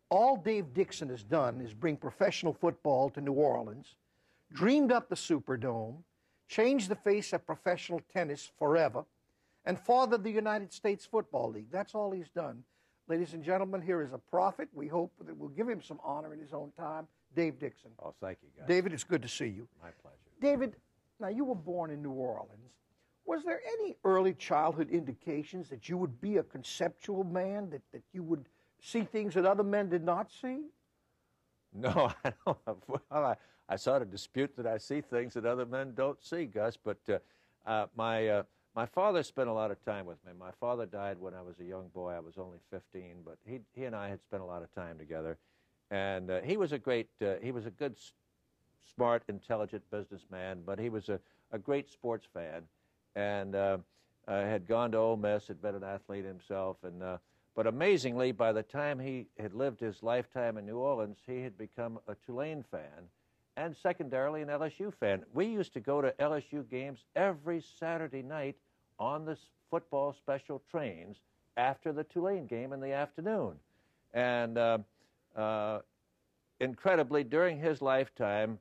all Dave Dixon has done is bring professional football to New Orleans, dreamed up the Superdome, changed the face of professional tennis forever, and fathered the United States Football League. That's all he's done. Ladies and gentlemen, here is a prophet. We hope that we'll give him some honor in his own time, Dave Dixon. Oh, thank you, guys. David, it's good to see you. My pleasure. David, now you were born in New Orleans. Was there any early childhood indications that you would be a conceptual man, that you would see things that other men did not see? No, I don't. Well, I sort of dispute that I see things that other men don't see, Gus, but my father spent a lot of time with me. My father died when I was a young boy. I was only 15, but he and I had spent a lot of time together. And he was a good, smart, intelligent businessman, but he was a great sports fan. And had gone to Ole Miss, had been an athlete himself. But amazingly, by the time he had lived his lifetime in New Orleans, he had become a Tulane fan and secondarily an LSU fan. We used to go to LSU games every Saturday night on the football special trains after the Tulane game in the afternoon. And incredibly, during his lifetime,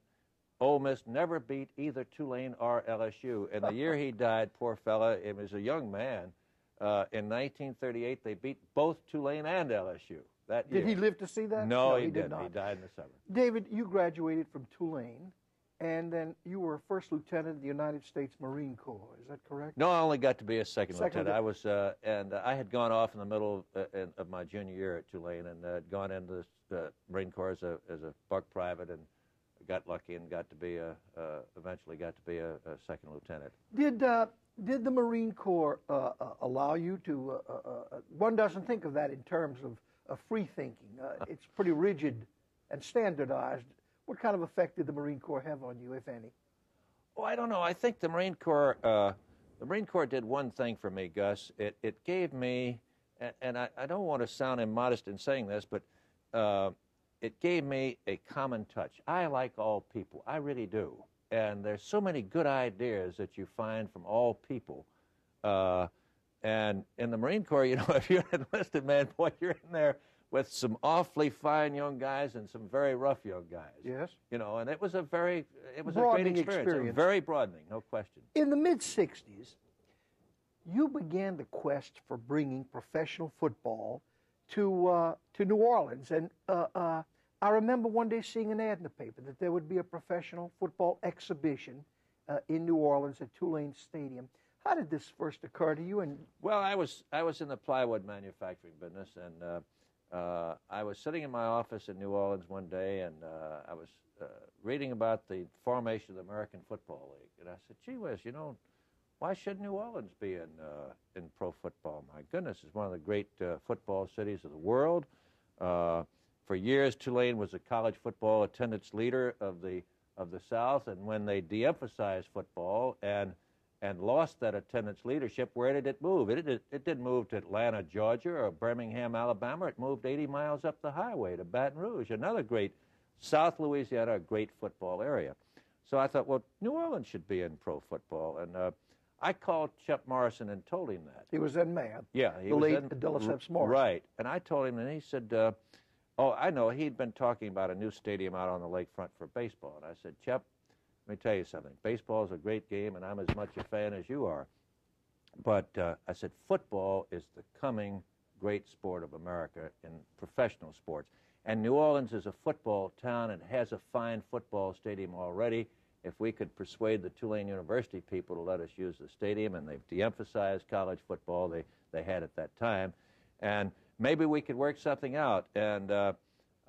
Ole Miss never beat either Tulane or LSU. And the year he died, poor fella, he was a young man. In 1938, they beat both Tulane and LSU that year. Did he live to see that? No, he didn't. He died in the summer. David, you graduated from Tulane, and then you were a first lieutenant in the United States Marine Corps. Is that correct? No, I only got to be a second lieutenant. I was, and I had gone off in the middle of my junior year at Tulane, and had gone into the Marine Corps as a buck private, and got lucky and got to be eventually got to be a second lieutenant. Did the Marine Corps allow you to? One doesn't think of that in terms of free thinking. It's pretty rigid and standardized. What kind of effect did the Marine Corps have on you, if any? Oh, I don't know. I think the Marine Corps did one thing for me, Gus. It gave me, and I don't want to sound immodest in saying this, but it gave me a common touch. I like all people. I really do. And there's so many good ideas that you find from all people. And in the Marine Corps, you know, if you're an enlisted man, boy, you're in there with some awfully fine young guys and some very rough young guys. Yes. You know, and it was a great broadening experience. Very broadening, no question. In the mid-'60s, you began the quest for bringing professional football to New Orleans. And I remember one day seeing an ad in the paper that there would be a professional football exhibition in New Orleans at Tulane Stadium. How did this first occur to you? And well, I was in the plywood manufacturing business, and I was sitting in my office in New Orleans one day, and I was reading about the formation of the American Football League, and I said, "Gee whiz, you know, why should New Orleans be in pro football? My goodness, it's one of the great football cities of the world." For years, Tulane was a college football attendance leader of the South, and when they de-emphasized football and lost that attendance leadership, where did it move? It didn't move to Atlanta, Georgia, or Birmingham, Alabama. It moved 80 miles up the highway to Baton Rouge, another great, South Louisiana, a great football area. So I thought, well, New Orleans should be in pro football, and I called Shep Morrison and told him that. He was then mayor. Yeah, he the was late Delaceps Morrison. Right, and I told him, and he said, oh, I know, he'd been talking about a new stadium out on the lakefront for baseball, and I said, Shep, let me tell you something. Baseball is a great game, and I'm as much a fan as you are. But I said, football is the coming great sport of America in professional sports. And New Orleans is a football town and has a fine football stadium already. If we could persuade the Tulane University people to let us use the stadium, and they've de-emphasized college football they had at that time, and maybe we could work something out. And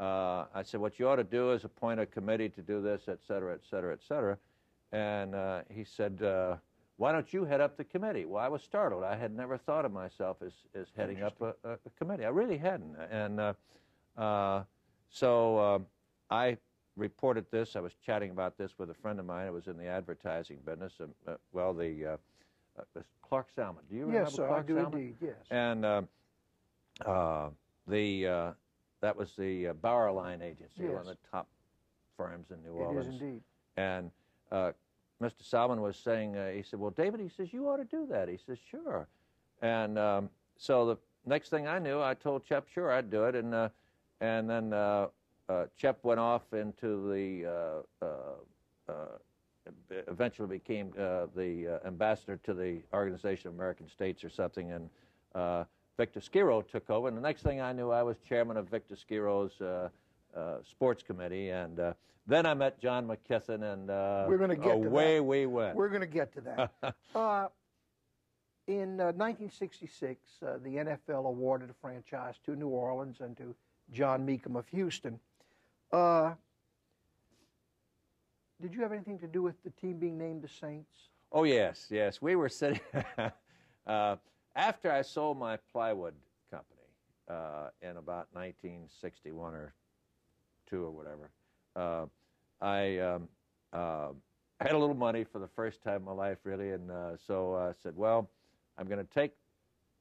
I said, what you ought to do is appoint a committee to do this, et cetera, et cetera, et cetera. And he said, why don't you head up the committee? Well, I was startled. I had never thought of myself as heading up a committee. I really hadn't. And so I reported this. I was chatting about this with a friend of mine who was in the advertising business. Clark Salmon. Do you remember yes, sir, Clark I do Salmon? Indeed, yes. And that was the Bauer Line Agency, yes. one of the top firms in New Orleans. It is indeed. And Mr. Salmon was saying, he said, well, David, he says, you ought to do that. He says, sure. And so the next thing I knew, I told Shep, sure, I'd do it. and then Chep went off into the eventually became the ambassador to the Organization of American States or something, and Victor Skiro took over. And the next thing I knew, I was chairman of Victor Skiro's sports committee, and then I met John McKeithen, and away we went. We're going to get to that. In 1966, the NFL awarded a franchise to New Orleans and to John Mecom of Houston. Did you have anything to do with the team being named the Saints? Oh, yes, yes. We were sitting after I sold my plywood company in about 1961 or 2 or whatever. I had a little money for the first time in my life, really, and so I said, well, I'm going to take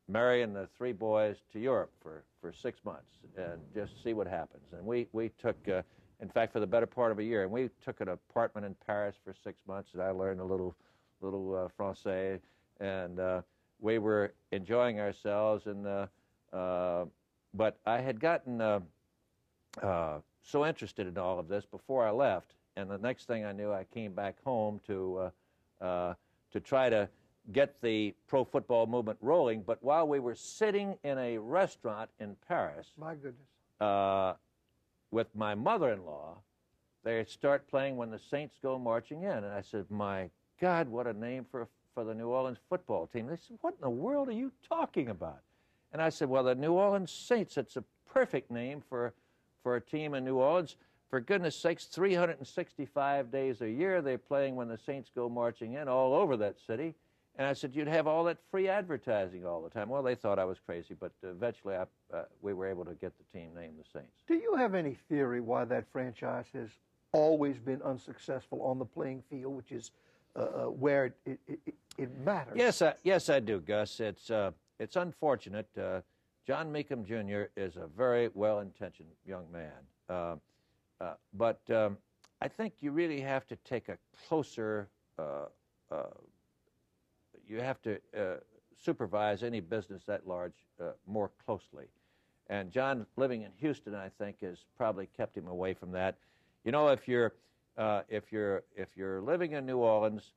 Mary and the 3 boys to Europe for 6 months and just see what happens. And we took, in fact, for the better part of a year, and we took an apartment in Paris for 6 months, and I learned a little Francais, and we were enjoying ourselves. And but I had gotten so interested in all of this before I left, and the next thing I knew, I came back home to try to get the pro football movement rolling. But while we were sitting in a restaurant in Paris, my goodness, with my mother-in-law, they start playing When the Saints Go Marching In, and I said, my God, what a name for the New Orleans football team. They said, what in the world are you talking about? And I said, well, the New Orleans Saints, it's a perfect name for a team in New Orleans. For goodness sakes, 365 days a year they're playing When the Saints Go Marching In all over that city. And I said, you'd have all that free advertising all the time. Well, they thought I was crazy, but eventually we were able to get the team named the Saints. Do you have any theory why that franchise has always been unsuccessful on the playing field, which is where it matters? Yes, I do, Gus. It's unfortunate. John Mecom Jr. is a very well-intentioned young man. But I think you really have to take a closer you have to supervise any business that large more closely. And John, living in Houston, I think, has probably kept him away from that. You know, if you're living in New Orleans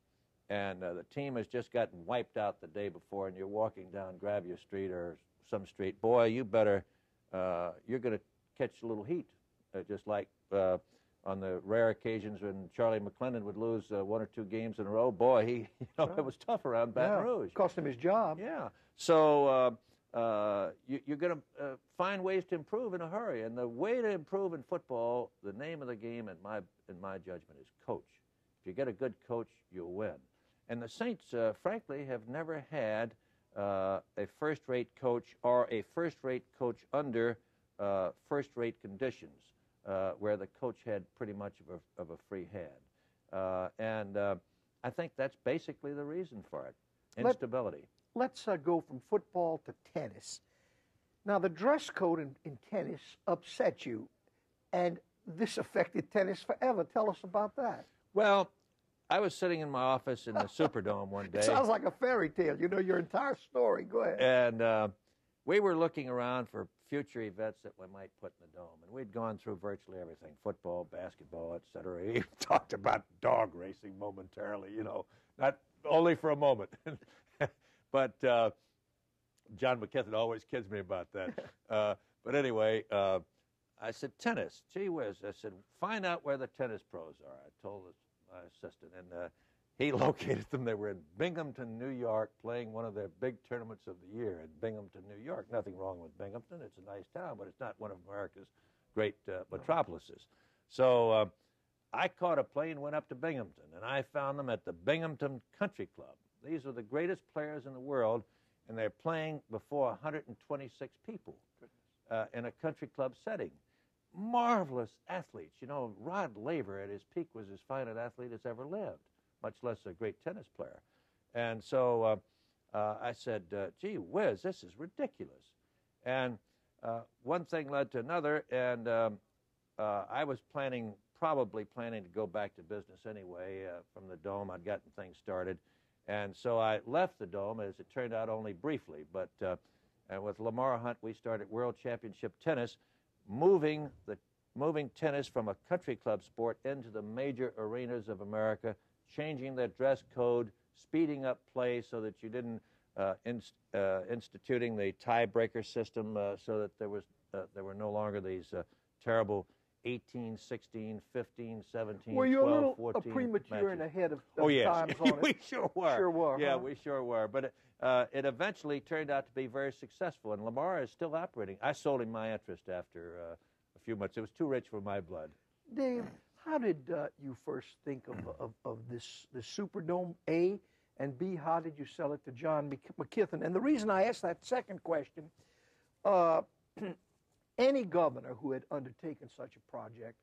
and the team has just gotten wiped out the day before, and you're walking down Gravier Street or some street, boy, you better you're going to catch a little heat, just like on the rare occasions when Charlie McClendon would lose 1 or 2 games in a row. Boy, it was tough around Baton Rouge. Cost him his job. Yeah. So you're going to find ways to improve in a hurry. And the way to improve in football, the name of the game, in my judgment, is coach. If you get a good coach, you'll win. And the Saints, frankly, have never had a first-rate coach or a first-rate coach under first-rate conditions. Where the coach had pretty much of a free hand. And I think that's basically the reason for it, instability. Let's go from football to tennis. Now, the dress code in tennis upset you, and this affected tennis forever. Tell us about that. Well, I was sitting in my office in the Superdome one day. It sounds like a fairy tale. You know your entire story. Go ahead. And we were looking around for future events that we might put in the dome. And we'd gone through virtually everything, football, basketball, et cetera. We talked about dog racing momentarily, not only for a moment. But John McKeithen always kids me about that. But anyway, I said, tennis, gee whiz. I said, find out where the tennis pros are. I told my assistant, and he located them. They were in Binghamton, New York, playing one of their big tournaments of the year in Binghamton, New York. Nothing wrong with Binghamton. It's a nice town, but it's not one of America's great metropolises. So I caught a plane, went up to Binghamton, and I found them at the Binghamton Country Club. These are the greatest players in the world, and they're playing before 126 people in a country club setting. Marvelous athletes. Rod Laver at his peak was as fine an athlete as ever lived, much less a great tennis player. And so I said, gee whiz, this is ridiculous. And one thing led to another, and I was probably planning to go back to business anyway from the Dome. I'd gotten things started. And so I left the Dome, as it turned out, only briefly. But and with Lamar Hunt, we started World Championship Tennis. moving tennis from a country club sport into the major arenas of America, changing their dress code, speeding up play so that you didn't instituting the tiebreaker system so that there were no longer these terrible 18, 16, 15, 17, Were you 12, a little 14 premature matches. and ahead of yes. times on it? We sure were. Sure were. Yeah, huh? we sure were. But it eventually turned out to be very successful, and Lamar is still operating. I sold him my interest after a few months. It was too rich for my blood. Dave, how did you first think of this the Superdome, A, and B, how did you sell it to John McKeithen? And the reason I asked that second question, any governor who had undertaken such a project,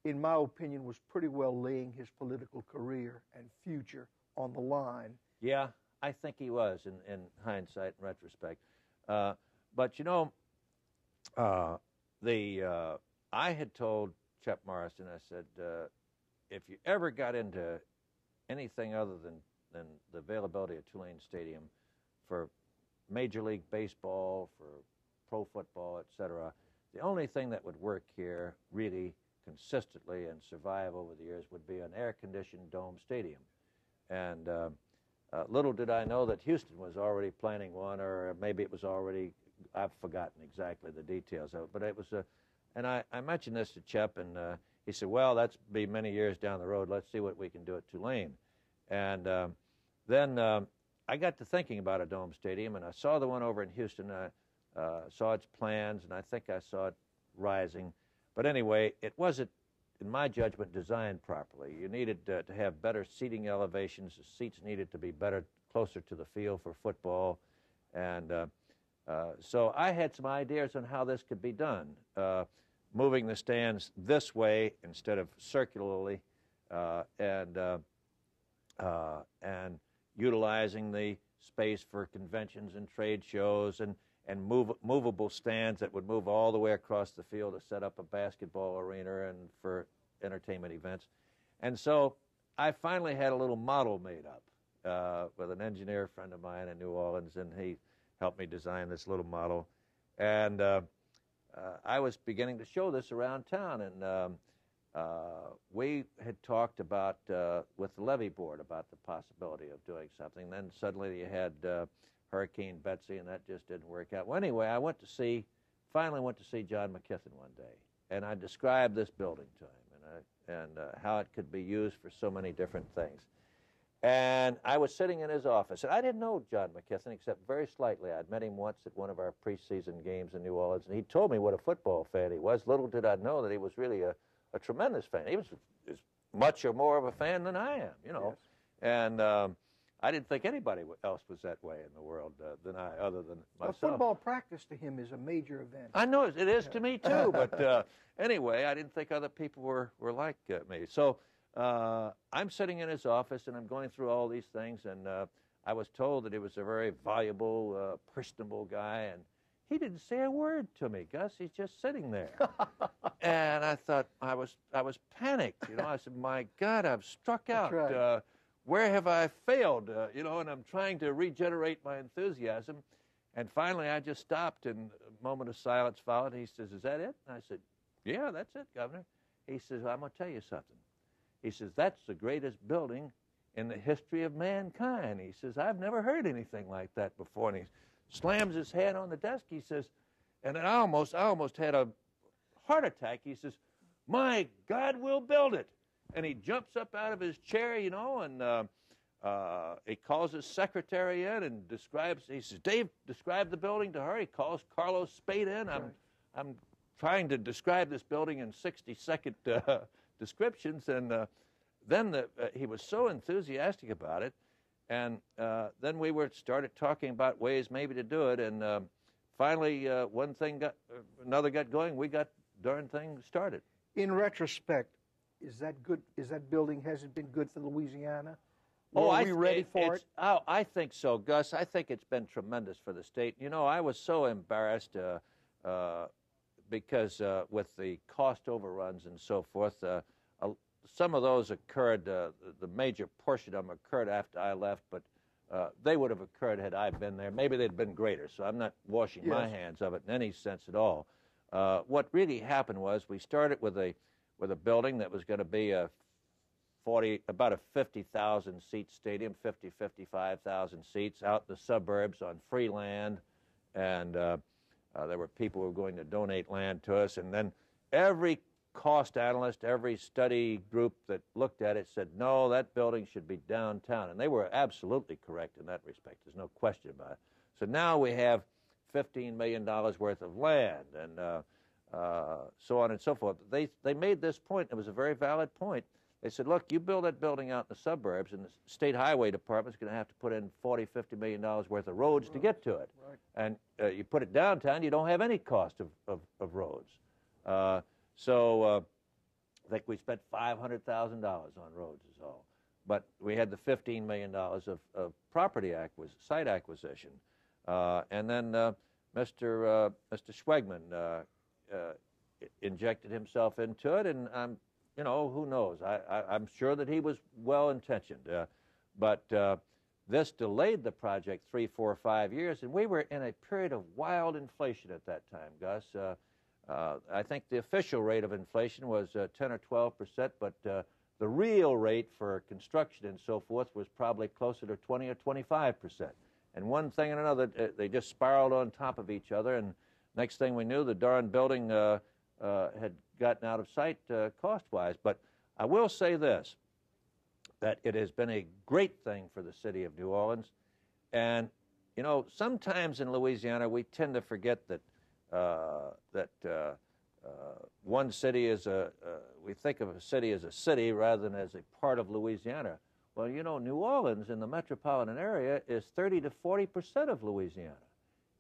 in my opinion, was pretty well laying his political career and future on the line. Yeah, I think he was in hindsight and retrospect. But you know, I had told Chuck Morrison, I said, if you ever got into anything other than the availability of Tulane Stadium for Major League Baseball, for pro football, etc., the only thing that would work here really consistently and survive over the years would be an air-conditioned dome stadium. And little did I know that Houston was already planning one, or maybe it was already, I've forgotten exactly the details of it, but it was and I mentioned this to Chep, and he said, well, that's be many years down the road. Let's see what we can do at Tulane. And then I got to thinking about a dome stadium, and I saw the one over in Houston. I saw its plans, and I think I saw it rising. But anyway, it wasn't, in my judgment, designed properly. You needed to have better seating elevations. The seats needed to be better, closer to the field for football. And so I had some ideas on how this could be done. Moving the stands this way instead of circularly, and utilizing the space for conventions and trade shows, and movable stands that would move all the way across the field to set up a basketball arena and for entertainment events. And so I finally had a little model made up with an engineer friend of mine in New Orleans, and he helped me design this little model. And I was beginning to show this around town, and we had talked about, with the levee board, about the possibility of doing something. Then suddenly you had Hurricane Betsy, and that just didn't work out. Well, anyway, I finally went to see John McKeithen one day, and I described this building to him, and how it could be used for so many different things. And I was sitting in his office, and I didn't know John McKeithen except very slightly. I'd met him once at one of our preseason games in New Orleans, and he told me what a football fan he was. Little did I know that he was really a tremendous fan. He was as much or more of a fan than I am, you know. Yes. And I didn't think anybody else was that way in the world than I, other than myself. Well, football practice to him is a major event. I know it is to me too, but anyway, I didn't think other people were like me. So I'm sitting in his office, and I'm going through all these things, and I was told that he was a very valuable, personable guy, and he didn't say a word to me, Gus. He's just sitting there. And I thought, I was panicked, you know. I said, my God, I've struck out. That's right. Where have I failed? You know, and I'm trying to regenerate my enthusiasm. And finally, I just stopped, and a moment of silence followed. He says, is that it? And I said, yeah, that's it, Governor. He says, I'm going to tell you something. He says, that's the greatest building in the history of mankind. He says, I've never heard anything like that before. And he slams his hand on the desk. He says, and I almost had a heart attack. He says, my God, we'll build it. And he jumps up out of his chair, you know, and he calls his secretary in and describes. He says, Dave, describe the building to her. He calls Carlos Spade in. I'm trying to describe this building in 60-second descriptions, and then he was so enthusiastic about it, and then we started talking about ways maybe to do it, and finally one thing another got going. We got darn thing started. In retrospect, is that good? Is that building, has it been good for Louisiana? Are we ready for it? Oh, I think so, Gus. I think it's been tremendous for the state. You know, I was so embarrassed because with the cost overruns and so forth, some of those occurred, the major portion of them occurred after I left, but they would have occurred had I been there. Maybe they'd been greater, so I'm not washing my hands of it in any sense at all. What really happened was we started with a building that was going to be about a 50,000 seat stadium, 55,000 seats out in the suburbs on free land, and there were people who were going to donate land to us, and then every cost analyst, every study group that looked at it said, no, that building should be downtown, and they were absolutely correct in that respect. There's no question about it. So now we have $15 million worth of land, and so on and so forth. They made this point. It was a very valid point. They said, look, you build that building out in the suburbs, and the State Highway Department's going to have to put in $40, $50 million worth of roads to get to it. Right. And you put it downtown, you don't have any cost of roads. So I think we spent $500,000 on roads is all. But we had the $15 million of property site acquisition. And then Mr. Schwegman injected himself into it, and you know, who knows? I'm sure that he was well-intentioned, but this delayed the project 3, 4, 5 years, and we were in a period of wild inflation at that time, Gus. I think the official rate of inflation was 10 or 12%, but the real rate for construction and so forth was probably closer to 20 or 25%. And one thing and another, they just spiraled on top of each other, and next thing we knew, the darn building had gotten out of sight cost-wise. But I will say this, that it has been a great thing for the city of New Orleans. And, you know, sometimes in Louisiana we tend to forget that one city is we think of a city as a city rather than as a part of Louisiana. Well, you know, New Orleans in the metropolitan area is 30 to 40% of Louisiana.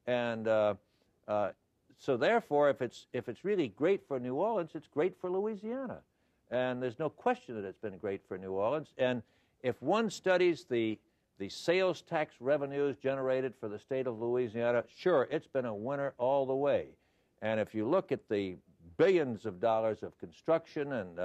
And so therefore, if it's really great for New Orleans, it's great for Louisiana. And there's no question that it's been great for New Orleans. And if one studies the sales tax revenues generated for the state of Louisiana, sure, it's been a winner all the way. And if you look at the billions of dollars of construction and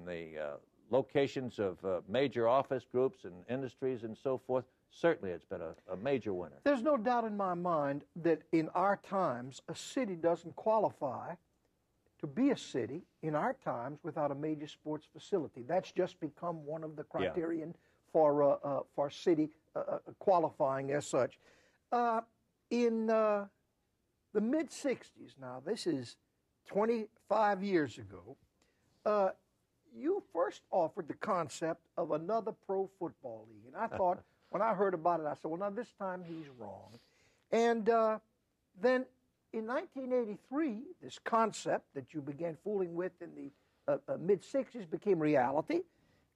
the locations of major office groups and industries and so forth, certainly it's been a major winner. There's no doubt in my mind that in our times, a city doesn't qualify to be a city in our times without a major sports facility. That's just become one of the criterion for city qualifying as such. In the mid-'60s, now this is 25 years ago, you first offered the concept of another pro football league. And I thought, when I heard about it, I said, well, now this time he's wrong. And then in 1983, this concept that you began fooling with in the mid-'60s became reality.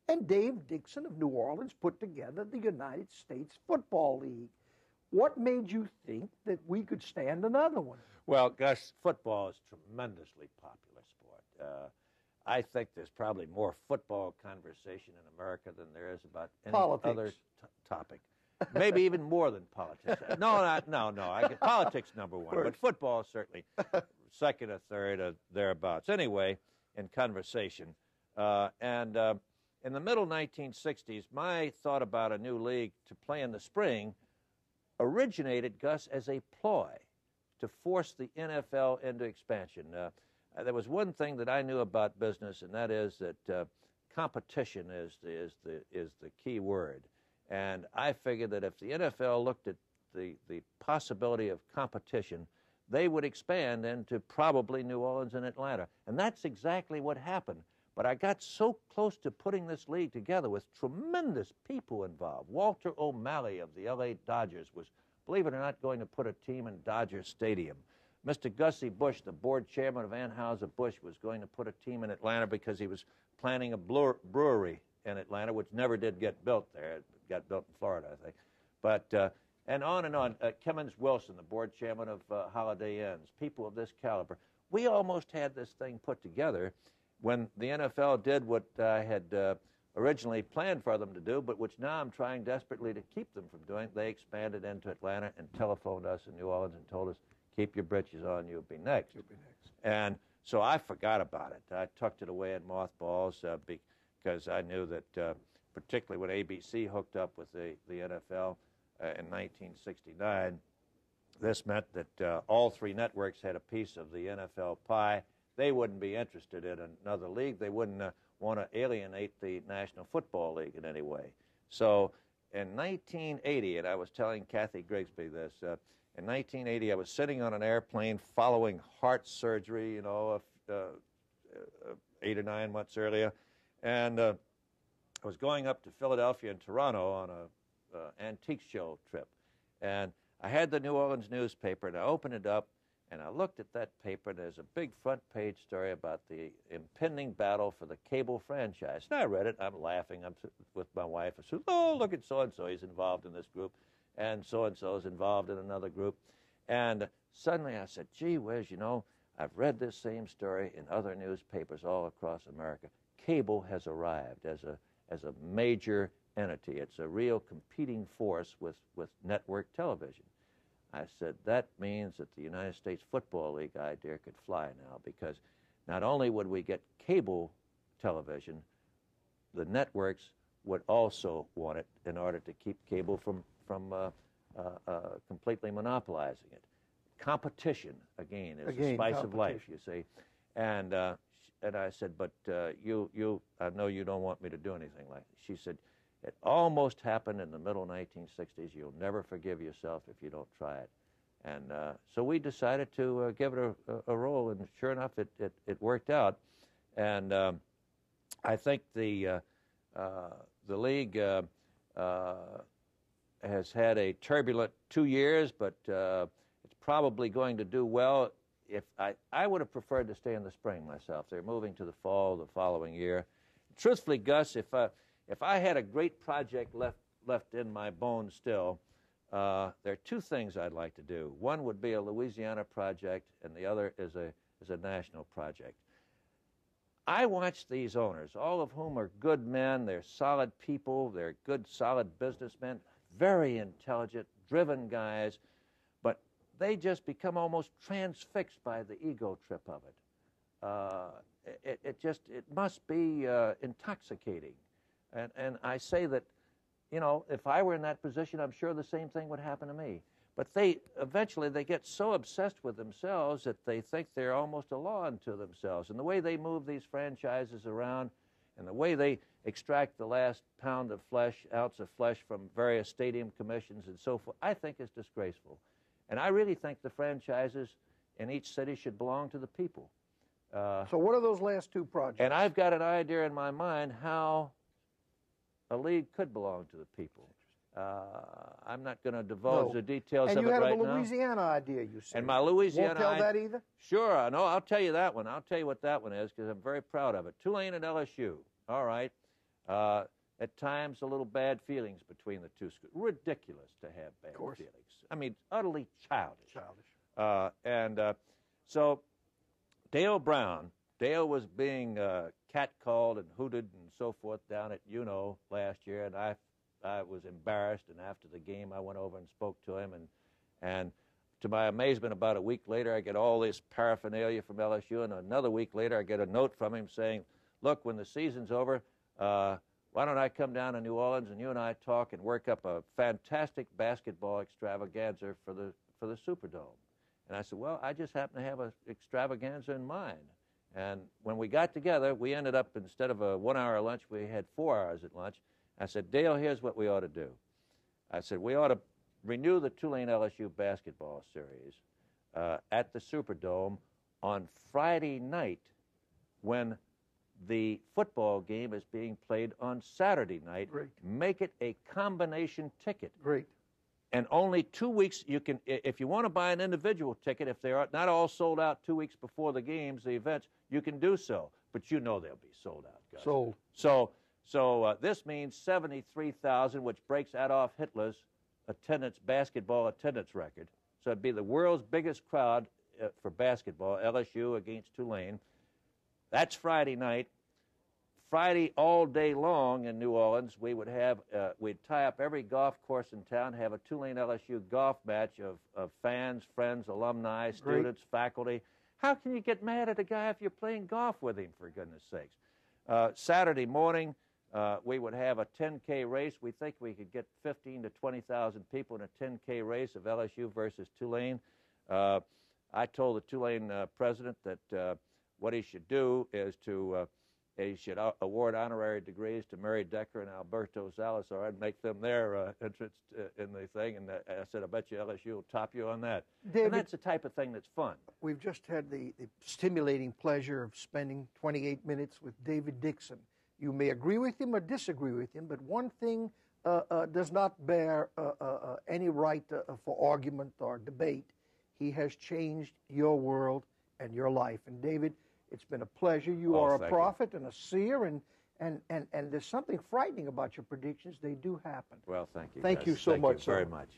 And Dave Dixon of New Orleans put together the United States Football League. What made you think that we could stand another one? Well, Gus, football is a tremendously popular sport. I think there's probably more football conversation in America than there is about any Politics. other topic. Maybe even more than politics. No. Politics number one, but football is certainly second or third or thereabouts. Anyway, in conversation. And in the middle 1960s, my thought about a new league to play in the spring originated, Gus, as a ploy to force the NFL into expansion. There was one thing that I knew about business, and that is that competition is the key word. And I figured that if the NFL looked at the possibility of competition, they would expand into probably New Orleans and Atlanta. And that's exactly what happened. But I got so close to putting this league together with tremendous people involved. Walter O'Malley of the L.A. Dodgers was, believe it or not, going to put a team in Dodger Stadium. Mr. Gussie Busch, the board chairman of Anheuser-Busch, was going to put a team in Atlanta because he was planning a brewery in Atlanta, which never did get built there. It got built in Florida, I think. But, and on and on. Kemmons Wilson, the board chairman of Holiday Inns, people of this caliber. We almost had this thing put together when the NFL did what I had originally planned for them to do, but which now I'm trying desperately to keep them from doing. They expanded into Atlanta and telephoned us in New Orleans and told us, keep your britches on, you'll be next. You'll be next. And so I forgot about it. I tucked it away in mothballs because I knew that particularly when ABC hooked up with the NFL in 1969, this meant that all three networks had a piece of the NFL pie. They wouldn't be interested in another league. They wouldn't want to alienate the National Football League in any way. So in 1980, and I was telling Kathy Grigsby this, in 1980 I was sitting on an airplane following heart surgery, you know, 8 or 9 months earlier, and I was going up to Philadelphia and Toronto on a antique show trip. And I had the New Orleans newspaper, and I opened it up, and I looked at that paper, and there's a big front page story about the impending battle for the cable franchise. And I read it. I'm laughing. I'm with my wife. I said, oh, look at so-and-so. He's involved in this group, and so-and-so is involved in another group. And suddenly I said, gee whiz, you know, I've read this same story in other newspapers all across America. Cable has arrived as a major entity. It's a real competing force with network television. I said, that means that the United States Football League idea could fly now, because not only would we get cable television, the networks would also want it in order to keep cable from completely monopolizing it. Competition, again, is the spice of life, you see. And I said, but I know you don't want me to do anything like this. She said, it almost happened in the middle 1960s. You'll never forgive yourself if you don't try it. And so we decided to give it a roll, and sure enough, it worked out. And I think the league has had a turbulent 2 years, but it's probably going to do well. If I would have preferred to stay in the spring myself. They're moving to the fall the following year. Truthfully, Gus, if I had a great project left in my bones still, there are two things I'd like to do. One would be a Louisiana project, and the other is a national project. I watch these owners, all of whom are good men. They're solid people. They're good, solid businessmen, very intelligent, driven guys, but they just become almost transfixed by the ego trip of it. It must be intoxicating. And I say that, you know, if I were in that position, I'm sure the same thing would happen to me. But eventually they get so obsessed with themselves that they think they're almost a law unto themselves. And the way they move these franchises around, and the way they extract the last ounce of flesh from various stadium commissions and so forth, I think is disgraceful. And I really think the franchises in each city should belong to the people. So what are those last two projects? And I've got an idea in my mind how a league could belong to the people. I'm not going to divulge the details of it right now. And you had a Louisiana idea, you said. And my Louisiana Won't tell that either? Sure. No, I'll tell you that one. I'll tell you what that one is, because I'm very proud of it. Tulane and LSU. All right. At times, a little bad feelings between the two schools. Ridiculous to have bad feelings. I mean, utterly childish. So Dale Brown, Dale was being catcalled and hooted and so forth down at last year, and I was embarrassed, and after the game I went over and spoke to him, and to my amazement, about a week later I get all this paraphernalia from LSU, and another week later I get a note from him saying, look, when the season's over, why don't I come down to New Orleans and you and I talk and work up a fantastic basketball extravaganza for the Superdome. And I said, well, I just happen to have an extravaganza in mind. And when we got together, we ended up, instead of a 1 hour lunch, we had 4 hours at lunch. I said, Dale, here's what we ought to do. I said, we ought to renew the Tulane-LSU basketball series at the Superdome on Friday night, when the football game is being played on Saturday night. Great. Make it a combination ticket. Great. And only 2 weeks, you can, if you want to buy an individual ticket, if they are not all sold out 2 weeks before the games, the events, you can do so. But you know they'll be sold out, Gus. Sold. So this means 73,000, which breaks Adolf Hitler's basketball attendance record. So it'd be the world's biggest crowd for basketball, LSU against Tulane. That's Friday night. Friday all day long in New Orleans, we would have, we'd tie up every golf course in town, have a Tulane-LSU golf match of fans, friends, alumni, students, faculty. How can you get mad at a guy if you're playing golf with him, for goodness sakes? Saturday morning, we would have a 10K race. We think we could get 15 to 20,000 people in a 10K race of LSU versus Tulane. I told the Tulane president that what he should do is he should award honorary degrees to Mary Decker and Alberto Salazar and make them their entrance in the thing. And I said, I bet you LSU will top you on that. David, and that's the type of thing that's fun. We've just had the stimulating pleasure of spending 28 minutes with David Dixon. You may agree with him or disagree with him, but one thing does not bear any right for argument or debate. He has changed your world and your life. And David, it's been a pleasure. You are a prophet and a seer, and there's something frightening about your predictions. They do happen. Well, thank you. Thank you so much, Thank you very much.